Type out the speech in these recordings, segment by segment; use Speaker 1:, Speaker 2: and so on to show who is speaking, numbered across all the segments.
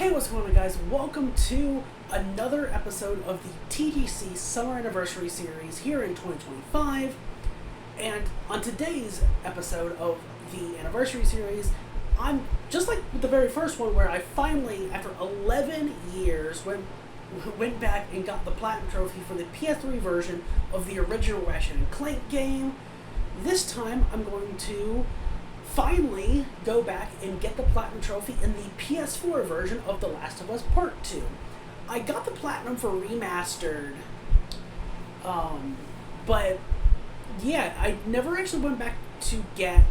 Speaker 1: Hey, what's going on, guys? Welcome to another episode of the TGC Summer Anniversary series here in 2025. And on today's episode of the Anniversary series, I'm just like with the very first one where I finally, after 11 years, went back and got the Platinum Trophy for the PS3 version of the original Ratchet & Clank game. This time, I'm going to finally go back and get the Platinum Trophy in the PS4 version of The Last of Us Part 2. I got the Platinum for Remastered, but yeah, I never actually went back to get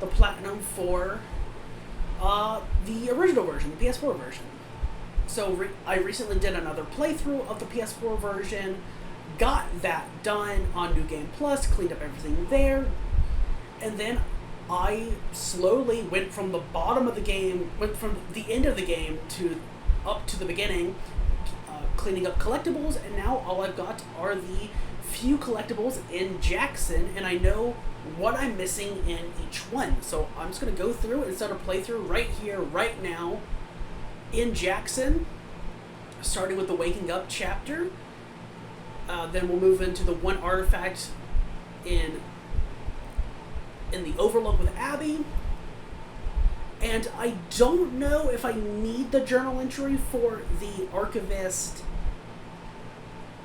Speaker 1: the Platinum for the original version, the PS4 version. So I recently did another playthrough of the PS4 version, got that done on New Game Plus, cleaned up everything there, and then I slowly went from the bottom of the game, went from the end of the game to up to the beginning, cleaning up collectibles, and now all I've got are the few collectibles in Jackson, and I know what I'm missing in each one. So I'm just going to go through and start a playthrough right here, right now, in Jackson, starting with the Waking Up chapter. Then we'll move into the one artifact in the Overlook with Abby. And I don't know if I need the journal entry for the Archivist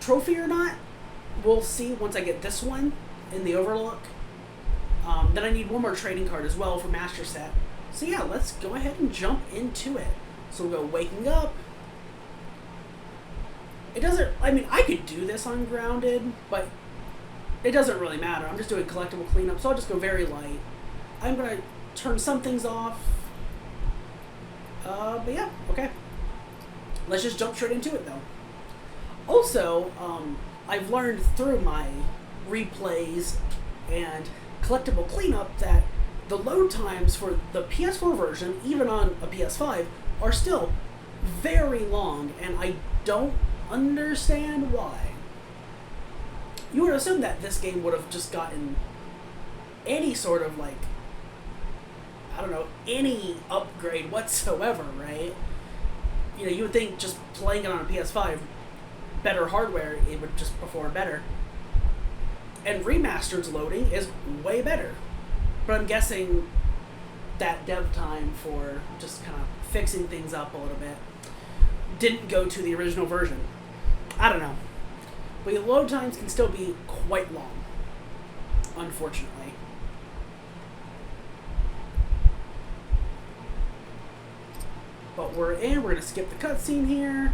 Speaker 1: trophy or not. We'll see once I get this one in the Overlook. Then I need one more trading card as well for Master Set. So yeah, let's go ahead and jump into it. So we'll go Waking Up. It doesn't, I mean, I could do this on Grounded, but it doesn't really matter. I'm just doing collectible cleanup, so I'll just go very light. I'm going to turn some things off. But yeah, okay. Let's just jump straight into it, though. Also, I've learned through my replays and collectible cleanup that the load times for the PS4 version, even on a PS5, are still very long, and I don't understand why. You would assume that this game would have just gotten any sort of, like, I don't know, any upgrade whatsoever, right? You know, you would think just playing it on a PS5, better hardware, it would just perform better. And Remastered's loading is way better. But I'm guessing that dev time for just kind of fixing things up a little bit didn't go to the original version. I don't know. But the load times can still be quite long, unfortunately. But we're in. We're going to skip the cutscene here.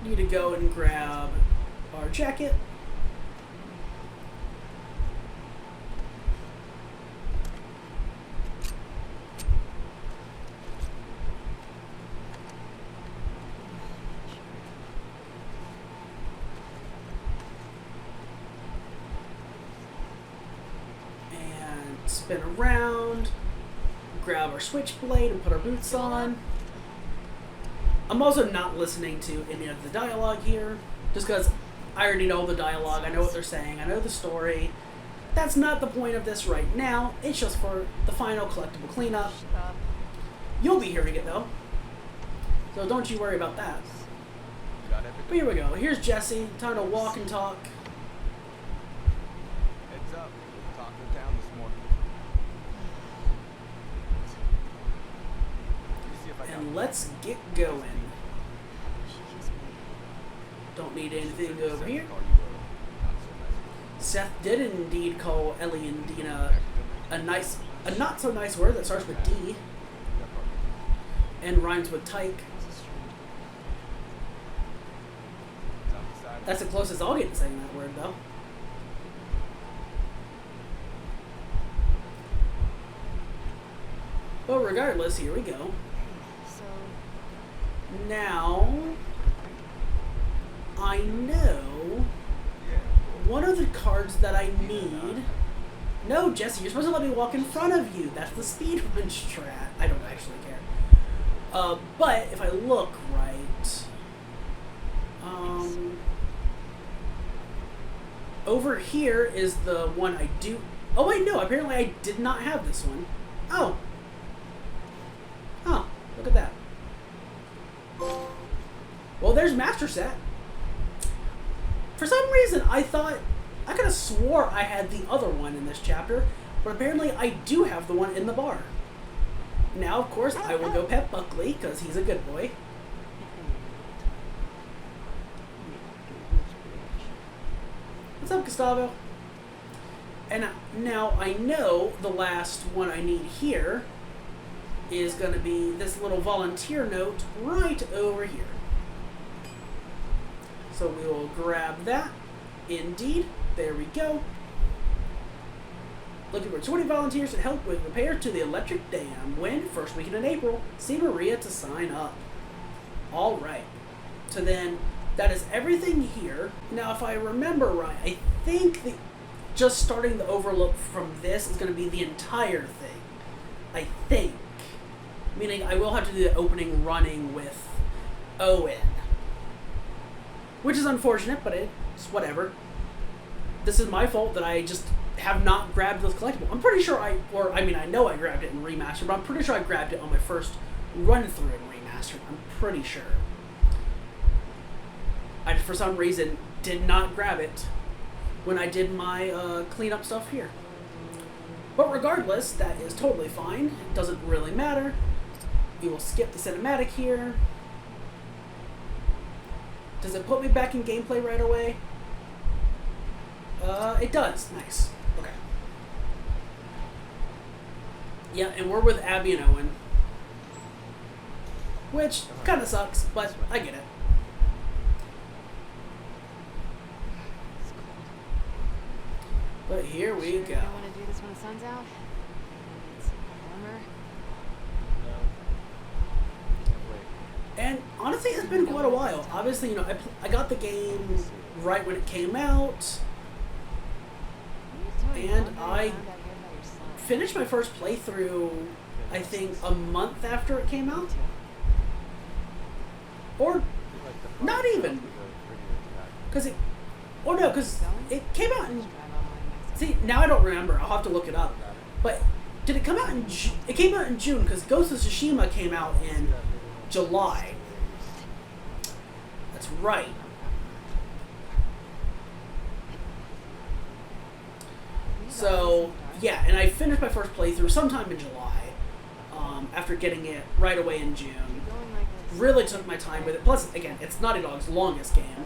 Speaker 1: Need to go and grab our jacket. Spin around, grab our switchblade and put our boots on. I'm also not listening to any of the dialogue here, just because I already know the dialogue, I know what they're saying, I know the story. That's not the point of this right now, it's just for the final collectible cleanup. You'll be hearing it though, so don't you worry about that. But here we go, here's Jesse, time to walk and talk.
Speaker 2: Heads up, we're talking down this morning.
Speaker 1: And let's get going. Don't need anything over here. Seth did indeed call Ellie and Dina a not so nice word that starts with D and rhymes with tyke. That's the closest I'll get to saying that word, though. But regardless, here we go. Now, I know one of the cards that I need. No, Jesse, you're supposed to let me walk in front of you. That's the speedrun strat. I don't actually care. But if I look right, over here is the one I do. Oh wait, no. Apparently, I did not have this one. Oh, look at that. there's Master Set. For some reason, I could have swore I had the other one in this chapter, but apparently I do have the one in the bar. Now, of course, I will go pet Buckley, because he's a good boy. What's up, Gustavo? And now I know the last one I need here is going to be this little volunteer note right over here. So we will grab that. Indeed. There we go. Looking for 20 volunteers to help with repairs to the electric dam. When? First weekend in April. See Maria to sign up. Alright. So then, that is everything here. Now, if I remember right, I think just starting the overlook from this is going to be the entire thing. I think. Meaning, I will have to do the opening running with Owen. Which is unfortunate, but it's whatever. This is my fault that I just have not grabbed this collectible. I'm pretty sure I know I grabbed it in Remastered, but I'm pretty sure I grabbed it on my first run-through in Remastered. I'm pretty sure. I just, for some reason, did not grab it when I did my cleanup stuff here. But regardless, that is totally fine. It doesn't really matter. We will skip the cinematic here. Does it put me back in gameplay right away? It does. Nice. Okay. Yeah, and we're with Abby and Owen. Which kind of sucks, but I get it. But here we go.
Speaker 3: You don't want to do this when the sun's out? It's warmer.
Speaker 1: And honestly, it's been quite a while. Obviously, you know, I got the game right when it came out, and I finished my first playthrough, I think, a month after it came out. Or not even. Because it came out in... See, now I don't remember. I'll have to look it up. But did it come out in June? It came out in June, because Ghost of Tsushima came out in July. That's right. So, yeah, and I finished my first playthrough sometime in July, after getting it right away in June. Really took my time with it. Plus, again, it's Naughty Dog's longest game.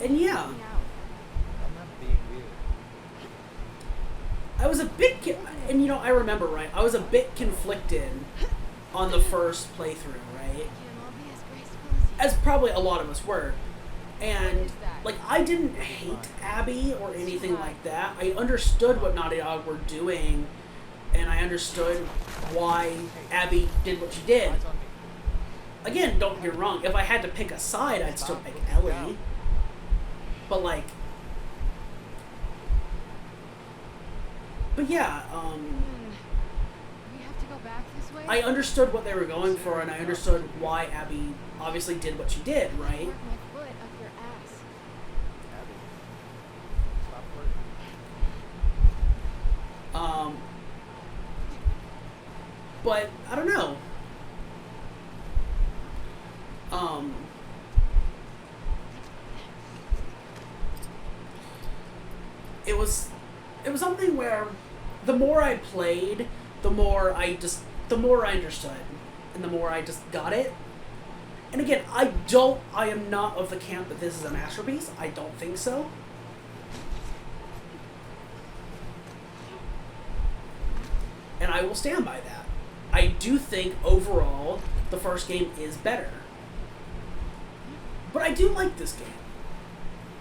Speaker 1: And yeah. I was a bit, and you know, I remember, right, I was a bit conflicted on the first playthrough, right? As probably a lot of us were. And, like, I didn't hate Abby or anything like that. I understood what Naughty Dog were doing, and I understood why Abby did what she did. Again, don't get me wrong, if I had to pick a side, I'd still pick Ellie. But, like... But yeah,
Speaker 3: We have to go back this way?
Speaker 1: I understood what they were going for, and I understood why Abby obviously did what she did, right?
Speaker 3: Work my foot up your ass.
Speaker 2: Abby, stop flirting.
Speaker 1: But I don't know. It was something where the more I played, the more I understood, and the more I just got it. And again, I am not of the camp that this is a masterpiece. I don't think so. And I will stand by that. I do think overall the first game is better. But I do like this game.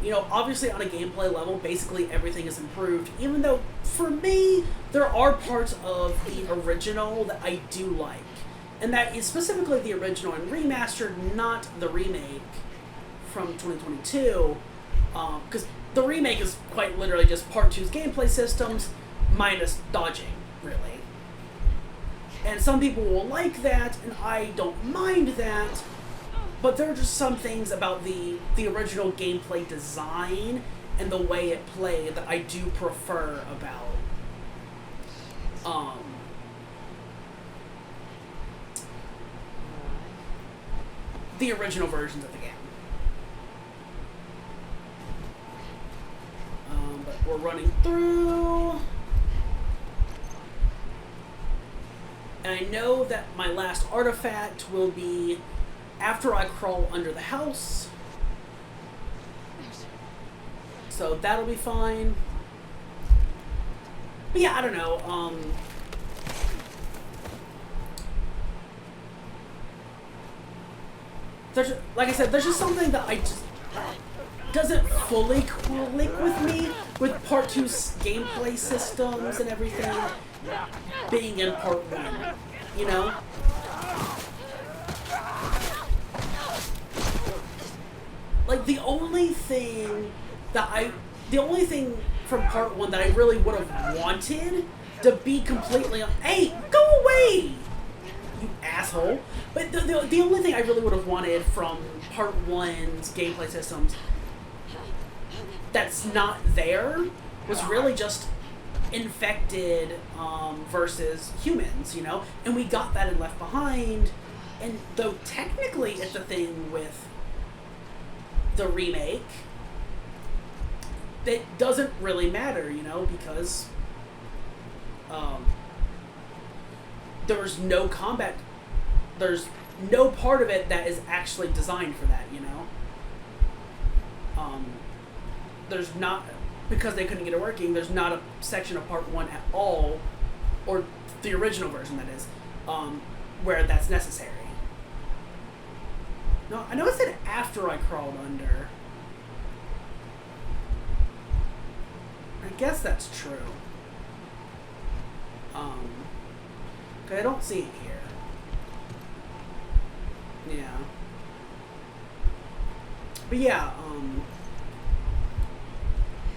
Speaker 1: You know, obviously on a gameplay level, basically everything is improved, even though, for me, there are parts of the original that I do like. And that is specifically the original and remastered, not the remake from 2022. Because the remake is quite literally just Part 2's gameplay systems, minus dodging, really. And some people will like that, and I don't mind that. But there are just some things about the original gameplay design and the way it played that I do prefer about Um, the original versions of the game. But we're running through. And I know that my last artifact will be after I crawl under the house. So that'll be fine. But yeah, I don't know. There's, like I said, there's just something that I just doesn't fully click with me with Part 2's gameplay systems and everything being in Part 1, you know? Like, the only thing from Part 1 that I really would have wanted to be completely, hey, go away, you asshole. But the only thing I really would have wanted from Part 1's gameplay systems that's not there was really just infected versus humans, you know? And we got that in Left Behind, and though technically it's a thing with the remake, it doesn't really matter, you know, because there's no combat, there's no part of it that is actually designed for that, you know? There's not, because they couldn't get it working, there's not a section of Part 1 at all, or the original version that is, where that's necessary. No, I know it said after I crawled under. I guess that's true. 'Cause I don't see it here. Yeah. But yeah,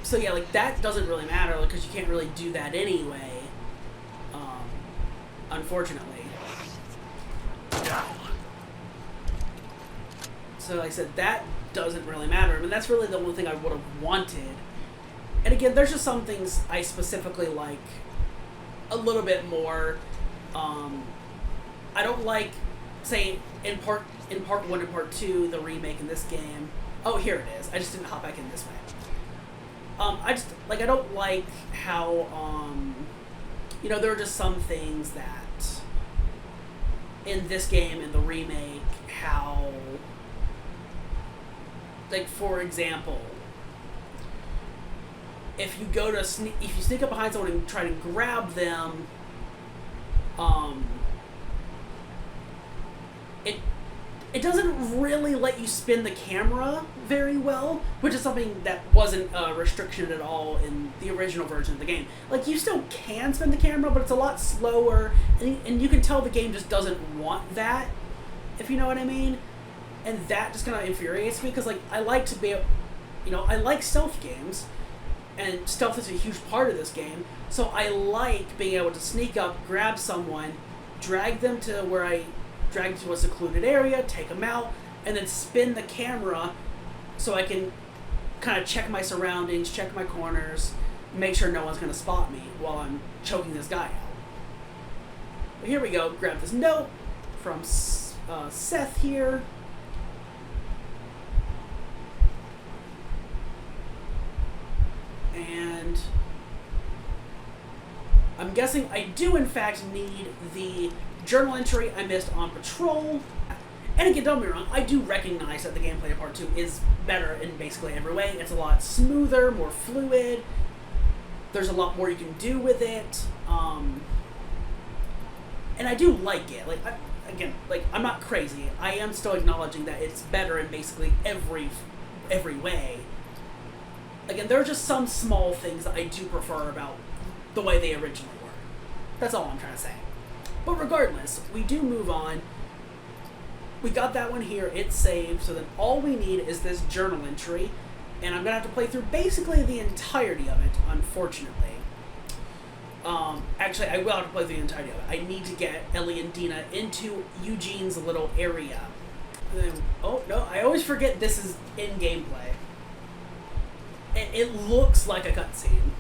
Speaker 1: so yeah, like, that doesn't really matter, because you can't really do that anyway, unfortunately. So like I said, that doesn't really matter. I mean, that's really the only thing I would have wanted. And again, there's just some things I specifically like a little bit more. I don't like, say, in part 1 and part 2, the remake in this game. Oh, here it is. I just didn't hop back in this way. I don't like how, you know, there are just some things that in this game, in the remake, how, like, for example, if you go to if you sneak up behind someone and try to grab them, it doesn't really let you spin the camera very well, which is something that wasn't a restriction at all in the original version of the game. Like, you still can spin the camera, but it's a lot slower, and you can tell the game just doesn't want that, if you know what I mean. And that just kind of infuriates me, because, like, I like to be, you know, I like stealth games, and stealth is a huge part of this game, so I like being able to sneak up, grab someone, drag them to where I drag them to a secluded area, take them out, and then spin the camera so I can kind of check my surroundings, check my corners, make sure no one's going to spot me while I'm choking this guy out. But here we go, grab this note from Seth here. And I'm guessing I do in fact need the journal entry I missed on patrol. And again, don't get me wrong, I do recognize that the gameplay of Part 2 is better in basically every way. It's a lot smoother, more fluid. There's a lot more you can do with it. And I do like it. Like, I'm not crazy. I am still acknowledging that it's better in basically every way. Again, there are just some small things that I do prefer about the way they originally were. That's all I'm trying to say. But regardless, we do move on. We got that one here, it's saved, so then all we need is this journal entry, and I'm going to have to play through basically the entirety of it, unfortunately. Actually, I will have to play through the entirety of it. I need to get Ellie and Dina into Eugene's little area. And then, oh, no, I always forget this is in gameplay. It looks like a cutscene.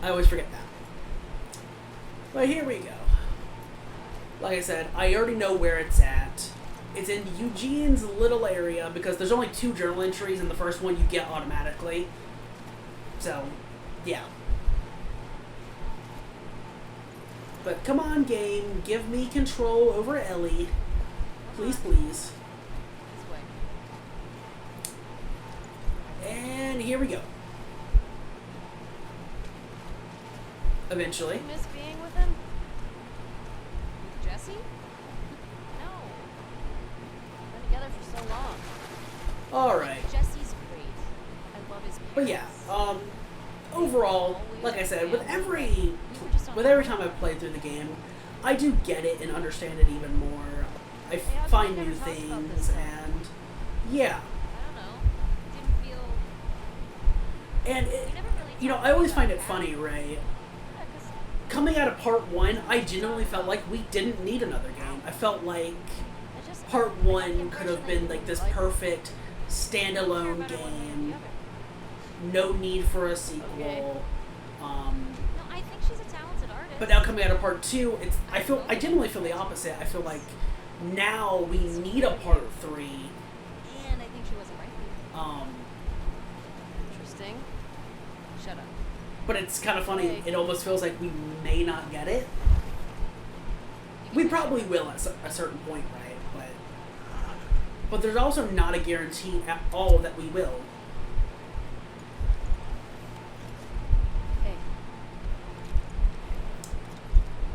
Speaker 1: I always forget that. But here we go. Like I said, I already know where it's at. It's in Eugene's little area because there's only 2 journal entries, and the first one you get automatically. So, yeah. But come on, game. Give me control over Ellie. Please, please.
Speaker 3: This way.
Speaker 1: And here we go. Eventually.
Speaker 3: You miss being with him? With Jesse? No. We've been together for so long.
Speaker 1: Alright.
Speaker 3: Jesse's great. I love his parents.
Speaker 1: But yeah, overall, like I said, with every time I've played through the game, I do get it and understand it even more. I find new things, and yeah.
Speaker 3: I don't know. Didn't feel...
Speaker 1: And, I always find it funny, Ray. Coming out of part 1, I genuinely felt like we didn't need another game. I felt like part 1 could have been like this perfect standalone game. No need for a sequel.
Speaker 3: No, I think she's a talented artist.
Speaker 1: But now coming out of part 2, I genuinely feel the opposite. I feel like now we need a part 3.
Speaker 3: And I think she wasn't right. Interesting. Shut up.
Speaker 1: But it's kind of funny. It almost feels like we may not get it. We probably will at a certain point, right? But there's also not a guarantee at all that we will.
Speaker 3: Hey.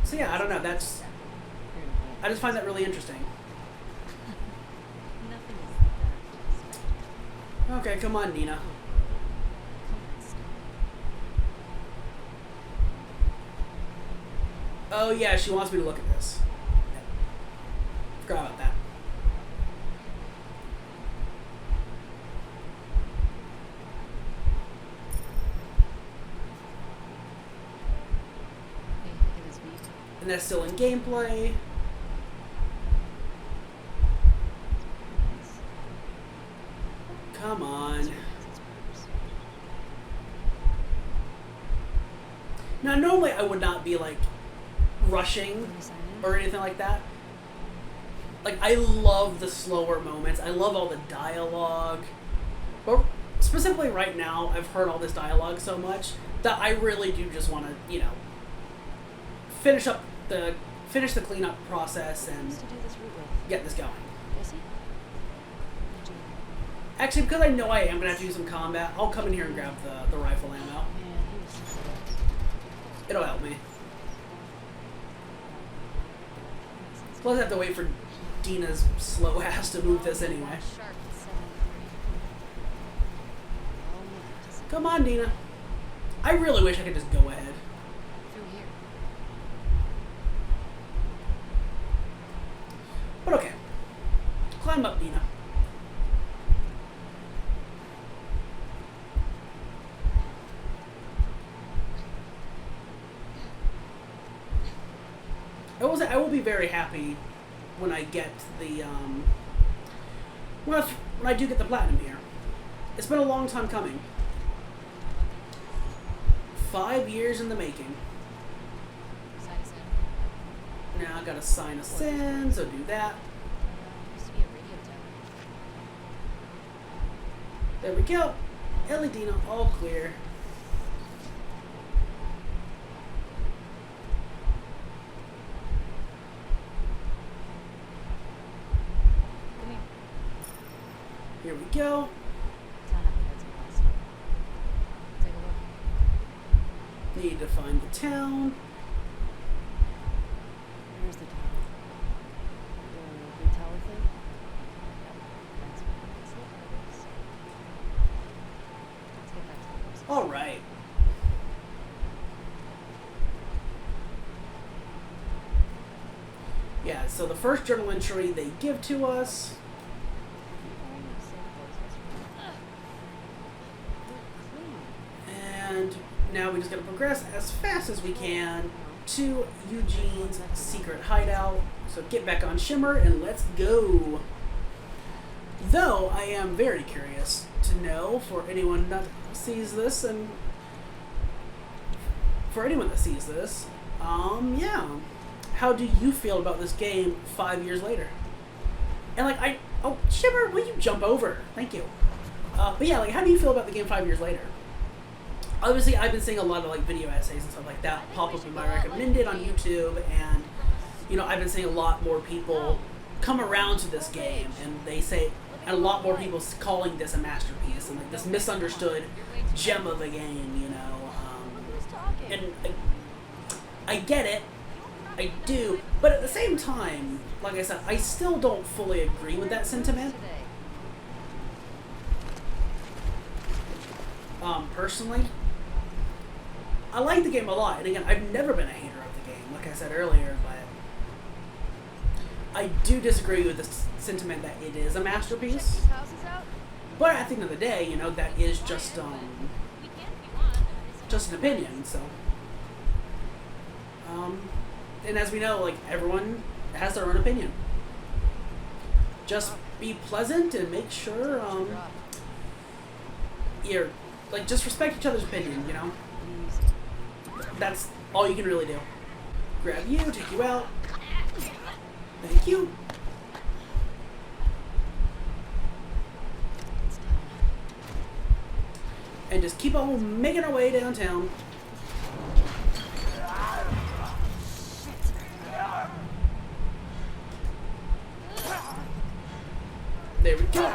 Speaker 1: So yeah, I don't know. I just find that really interesting.
Speaker 3: Nothing is that.
Speaker 1: Okay, come on, Nina. Oh yeah, she wants me to look at this. Forgot about that. And that's still in gameplay. Come on. Now, normally I would not be like rushing or anything like that. Like, I love the slower moments. I love all the dialogue. But specifically right now, I've heard all this dialogue so much that I really do just want to, finish the cleanup process and get this going. Actually, because I know I am going to have to do some combat, I'll come in here and grab the rifle ammo. It'll help me. Plus I have to wait for Dina's slow ass to move this anyway. Come on, Dina. I really wish I could just go ahead. But okay. Climb up, Dina. I will be very happy when I get the when I do get the platinum here. It's been a long time coming. 5 years in the making. Now I gotta sign a sin, so do that. There we go. Ellie, Dina, all clear. Here we go. Need to find the town.
Speaker 3: Where's the tower? The tower thing?
Speaker 1: All right. Yeah, so the first journal entry they give to us. And now we just gotta progress as fast as we can to Eugene's secret hideout. So get back on Shimmer and let's go. Though I am very curious to know, for anyone that sees this, Yeah. How do you feel about this game 5 years later? And like, oh, Shimmer, will you jump over? Thank you. But yeah, like, how do you feel about the game 5 years later? Obviously, I've been seeing a lot of like video essays and stuff like that pop up in my recommended on YouTube, and you know, I've been seeing a lot more people come around to this game, and they say, and a lot more people calling this a masterpiece and like this misunderstood gem of a game, you know. And I get it, I do, but at the same time, like I said, I still don't fully agree with that sentiment. Personally, I like the game a lot, and again, I've never been a hater of the game, like I said earlier, but I do disagree with the sentiment that it is a masterpiece. But at the end of the day, you know, that is just an opinion, so. And as we know, like, everyone has their own opinion. Just be pleasant and make sure, you're, like, just respect each other's opinion, you know? That's all you can really do. Grab you, take you out. Thank you. And just keep on making our way downtown. There we go.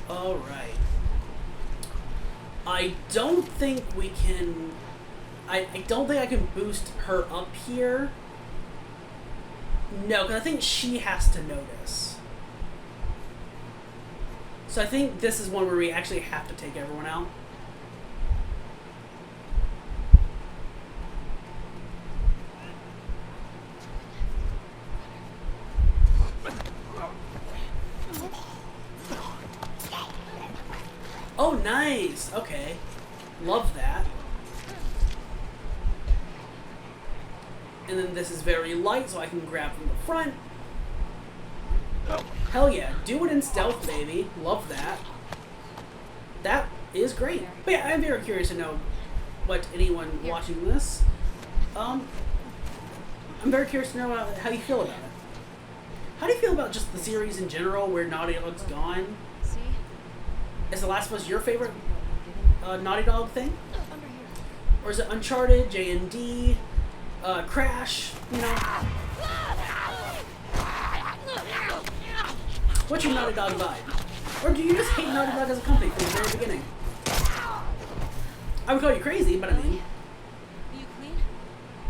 Speaker 1: Alright. I don't think we can... I don't think I can boost her up here. No, because I think she has to notice. So I think this is one where we actually have to take everyone out. Oh, nice! Okay. Love that. And then this is very light, so I can grab from the front. Hell yeah. Do it in stealth, baby. Love that. That is great. But yeah, I'm very curious to know what anyone watching this... I'm very curious to know how you feel about it. How do you feel about just the series in general, where Naughty Dog's gone? Is The Last of Us your favorite Naughty Dog thing? Or is it Uncharted, J&D, Crash, you know? What's your Naughty Dog vibe? Or do you just hate Naughty Dog as a company from the very beginning? I would call you crazy, but I mean...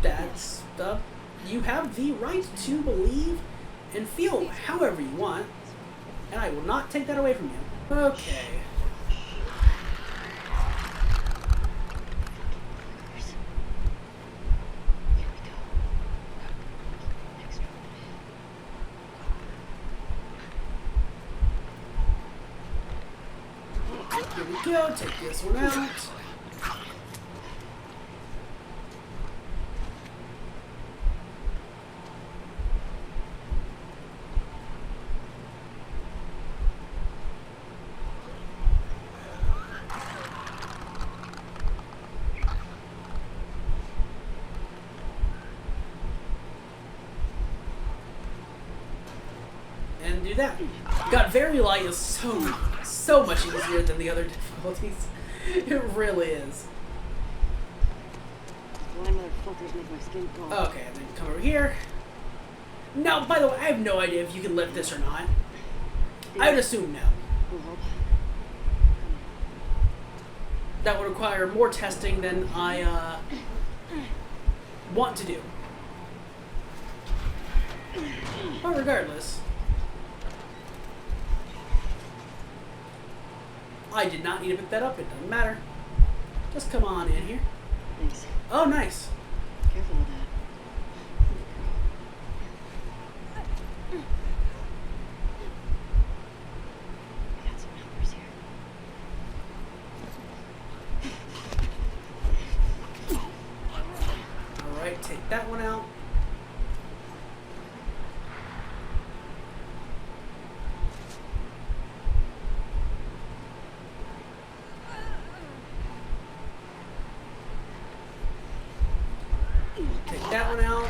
Speaker 1: That's the... You have the right to believe and feel however you want, and I will not take that away from you. Okay. Here we go, take this one out. And do that. God, Very Light is so much easier than the other difficulties. It really is. Okay, and then come over here. Now, by the way, I have no idea if you can lift this or not. I would assume no. That would require more testing than I want to do. But regardless, I did not need to pick that up. It doesn't matter. Just come on in here.
Speaker 4: Thanks.
Speaker 1: Oh, nice.
Speaker 4: Careful with that. I got some numbers here.
Speaker 1: that one out.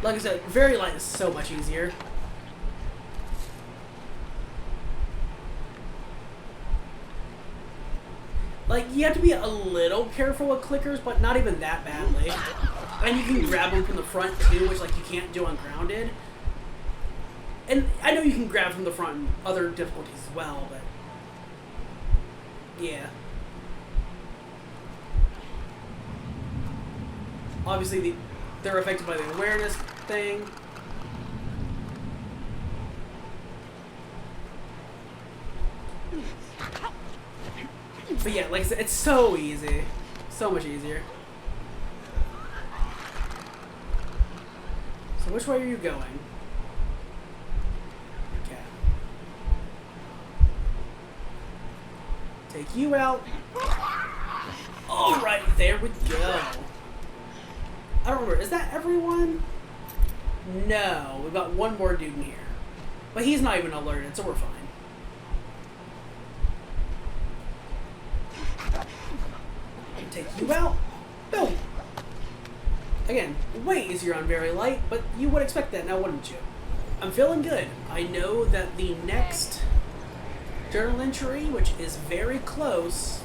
Speaker 1: Like I said, very light is so much easier. Like, you have to be a little careful with clickers, but not even that badly. And you can grab them from the front, too, which, like, you can't do on grounded. And I know you can grab from the front in other difficulties as well, but... yeah. Obviously, they're affected by the awareness thing. But yeah, like I said, it's so easy. So much easier. So which way are you going? Okay. Take you out. Alright, there we go. I don't remember, is that everyone? No, we've got one more dude in here. But he's not even alerted, so we're fine. Take you out. Boom. Again, way easier on very light, but you would expect that now, wouldn't you? I'm feeling good. I know that the next journal entry, which is very close...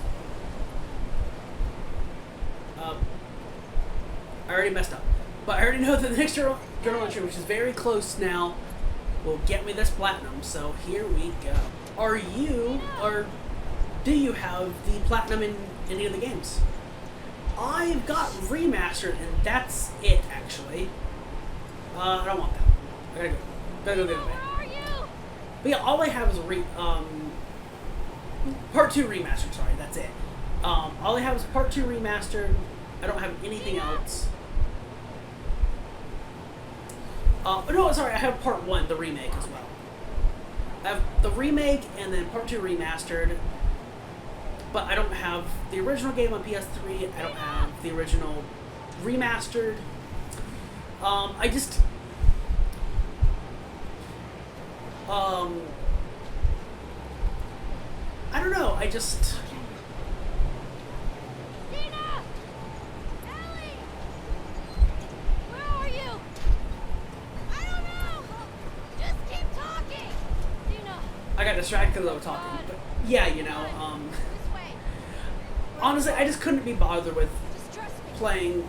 Speaker 1: I already messed up. But I already know that the next journal entry, which is very close now, will get me this platinum. So here we go. Are you, or do you have the platinum in any of the games? I've got Remastered, and that's it, actually. I don't want that one. I gotta go the other way.
Speaker 3: Where are you?
Speaker 1: But yeah, all I have is Part 2 Remastered, sorry, that's it. All I have is Part 2 Remastered. I don't have anything else. No, sorry, I have Part 1, the remake, as well. I have the remake, and then Part 2 Remastered. But I don't have the original game on PS3. I don't have the original Remastered. I just... I don't know, I just...
Speaker 3: Dina! Ellie! Where are you? I don't know! Just keep talking! Dina!
Speaker 1: I got distracted because I was talking. But yeah, you know,
Speaker 3: This way.
Speaker 1: honestly, I just couldn't be bothered with
Speaker 3: Just trust me.
Speaker 1: playing,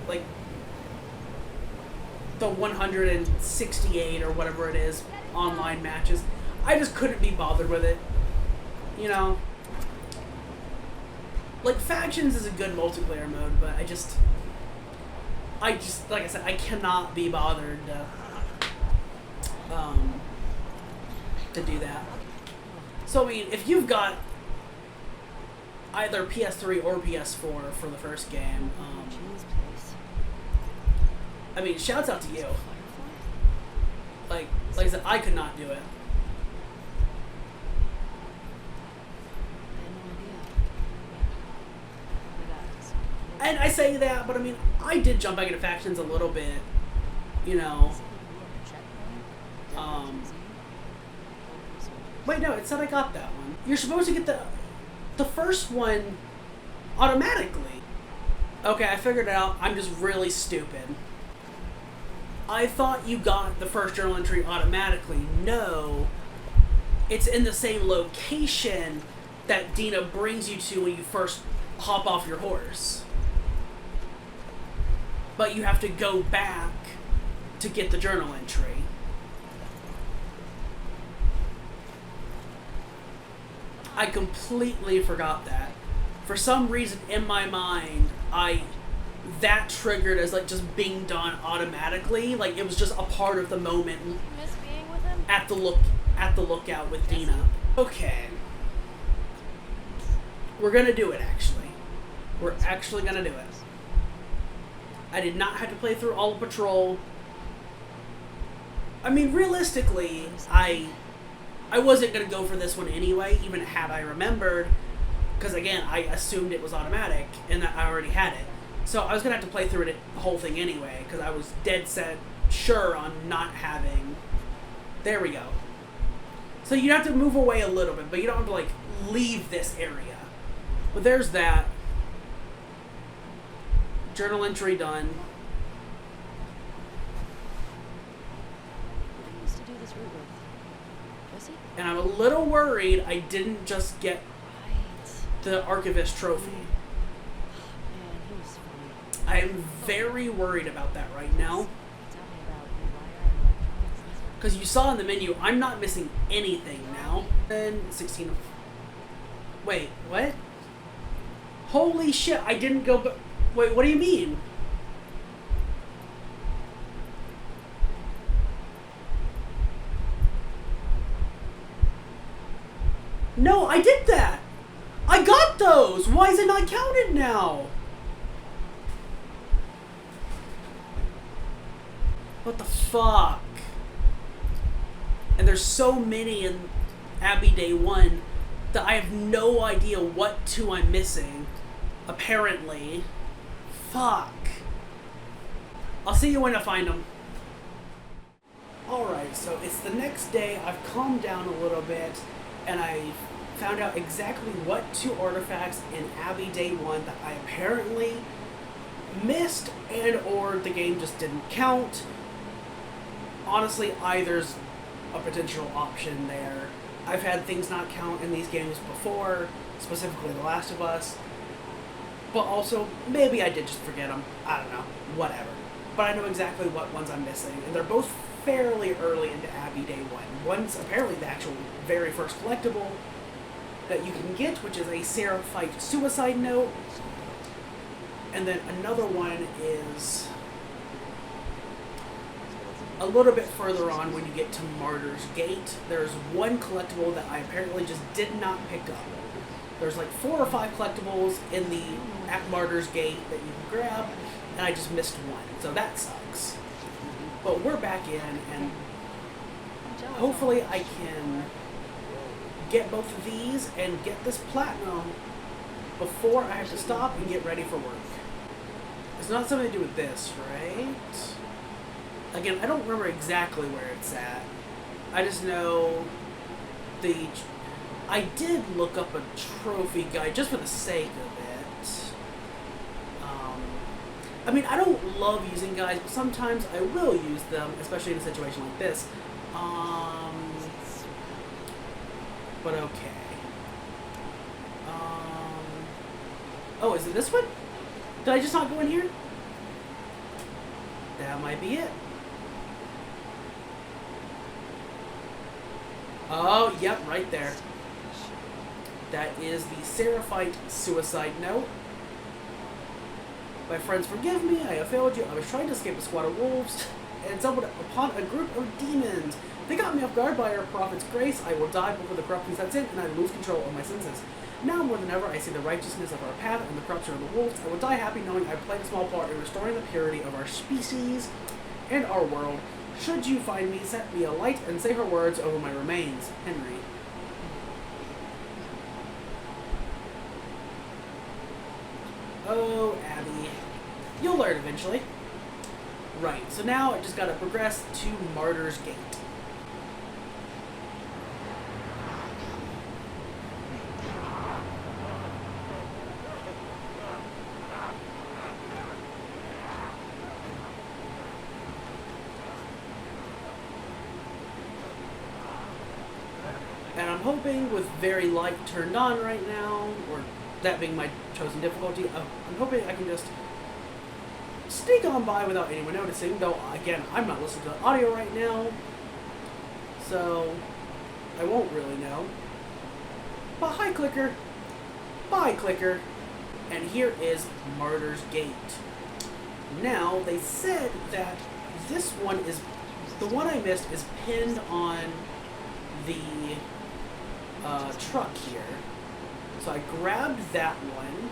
Speaker 1: like, the 168 or whatever it is online matches. I just couldn't be bothered with it. You know? Like, Factions is a good multiplayer mode, but I just, like I said, I cannot be bothered to do that. So, I mean, if you've got either PS3 or PS4 for the first game, I mean, shouts out to you. Like I said, I could not do it. And I say that, but I mean, I did jump back into Factions a little bit, you know. Wait, no, it said I got that one. You're supposed to get the first one automatically. Okay, I figured it out. I'm just really stupid. I thought you got the first journal entry automatically. No. It's in the same location that Dina brings you to when you first hop off your horse. But you have to go back to get the journal entry. I completely forgot that. For some reason in my mind, that triggered as like just being done automatically. Like it was just a part of the moment
Speaker 3: You miss being with him?
Speaker 1: at the lookout with Dina. Okay. We're gonna do it actually. We're actually gonna do it. I did not have to play through all of Patrol. I mean, realistically, I wasn't going to go for this one anyway, even had I remembered, because again, I assumed it was automatic, and that I already had it. So I was going to have to play through it, the whole thing anyway, because I was dead set sure on not having... There we go. So you have to move away a little bit, but you don't have to, like, leave this area. But there's that. Journal entry done.
Speaker 3: Who do you used to do this route with? Jesse?
Speaker 1: And I'm a little worried I didn't just get
Speaker 3: Right.
Speaker 1: the Archivist trophy.
Speaker 3: Man, he was funny.
Speaker 1: I am very worried about that right now.
Speaker 3: Tell me about your wire and electronics and stuff.
Speaker 1: Because you saw in the menu, I'm not missing anything now. Then 16 of... Wait, what? Holy shit, I didn't go... Wait, what do you mean? No, I did that! I got those! Why is it not counted now? What the fuck? And there's so many in Abbey Day 1 that I have no idea what two I'm missing. Apparently. Fuck. I'll see you when I find them. Alright, so it's the next day. I've calmed down a little bit, and I found out exactly what two artifacts in Abbey Day 1 that I apparently missed and or the game just didn't count. Honestly, either's a potential option there. I've had things not count in these games before, specifically The Last of Us, but also maybe I did just forget them. I don't know. Whatever. But I know exactly what ones I'm missing, and they're both fairly early into Abbey Day 1. One's apparently the actual very first collectible that you can get, which is a Seraphite suicide note, and then another one is a little bit further on when you get to Martyr's Gate. There's one collectible that I apparently just did not pick up. There's like 4 or 5 collectibles in the at Martyr's Gate that you can grab, and I just missed one. So that sucks. But we're back in, and hopefully I can get both of these and get this platinum before I have to stop and get ready for work. It's not something to do with this, right? Again, I don't remember exactly where it's at. I just know I did look up a trophy guide just for the sake of it. I mean, I don't love using guides, but sometimes I will use them, especially in a situation like this. But okay. Oh, is it this one? Did I just not go in here? That might be it. Oh, yep, right there. That is the Seraphite suicide note. My friends, forgive me, I have failed you. I was trying to escape a squad of wolves and stumbled upon a group of demons. They got me off guard by our prophet's grace. I will die before the corruption sets in, and I lose control of my senses. Now more than ever, I see the righteousness of our path and the corruption of the wolves. I will die happy knowing I played a small part in restoring the purity of our species and our world. Should you find me, set me a light and say her words over my remains. Henry. Oh, Abby. You'll learn eventually. Right, so now I just gotta progress to Martyr's Gate. And I'm hoping with very light turned on right now, or that being my chosen difficulty, I'm hoping I can just sneak on by without anyone noticing, though, again, I'm not listening to the audio right now, so I won't really know. But hi, Clicker. Bye, Clicker. And here is Martyr's Gate. Now, they said that this one is, the one I missed is pinned on the truck here. So I grabbed that one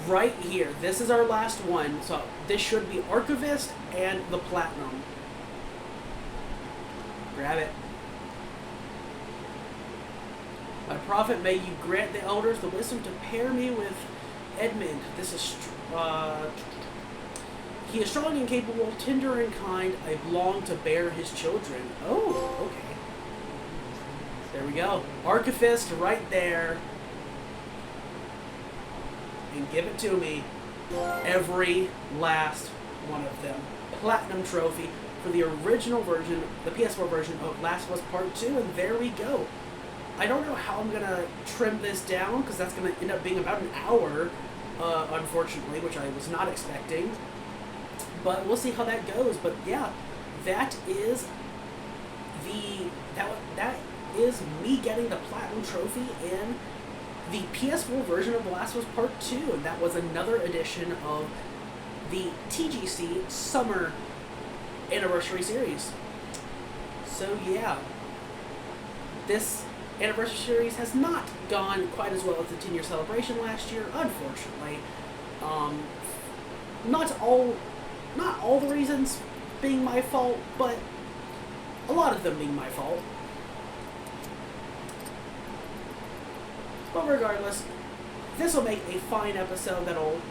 Speaker 1: right here. This is our last one. So this should be Archivist and the Platinum. Grab it. My prophet, may you grant the elders the wisdom to pair me with Edmund. This is he is strong and capable, tender and kind. I long to bear his children. Oh, okay. There we go. Archivist right there. And give it to me. Every last one of them. Platinum trophy for the original version, the PS4 version of Last of Us Part 2, and there we go. I don't know how I'm gonna trim this down, because that's gonna end up being about an hour, unfortunately, which I was not expecting. But we'll see how that goes. But yeah, that is that is me getting the Platinum trophy in the PS4 version of The Last of Us Part 2, and that was another edition of the TGC Summer Anniversary series. So yeah, this Anniversary series has not gone quite as well as the 10-year celebration last year, unfortunately. Not all the reasons being my fault, but a lot of them being my fault. But regardless, this will make a fine episode that'll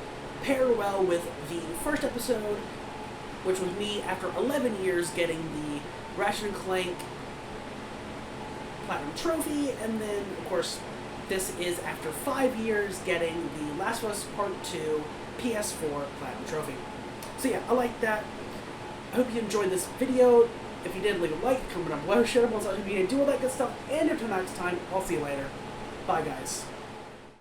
Speaker 1: pair well with the first episode, which was me after 11 years getting the Ratchet & Clank Platinum Trophy, and then, of course, this is after 5 years getting the Last of Us Part 2 PS4 Platinum Trophy. So yeah, I like that. I hope you enjoyed this video. If you did, leave a like, comment down below, share it on social media, do all that good stuff, and until next time, I'll see you later. Bye, guys.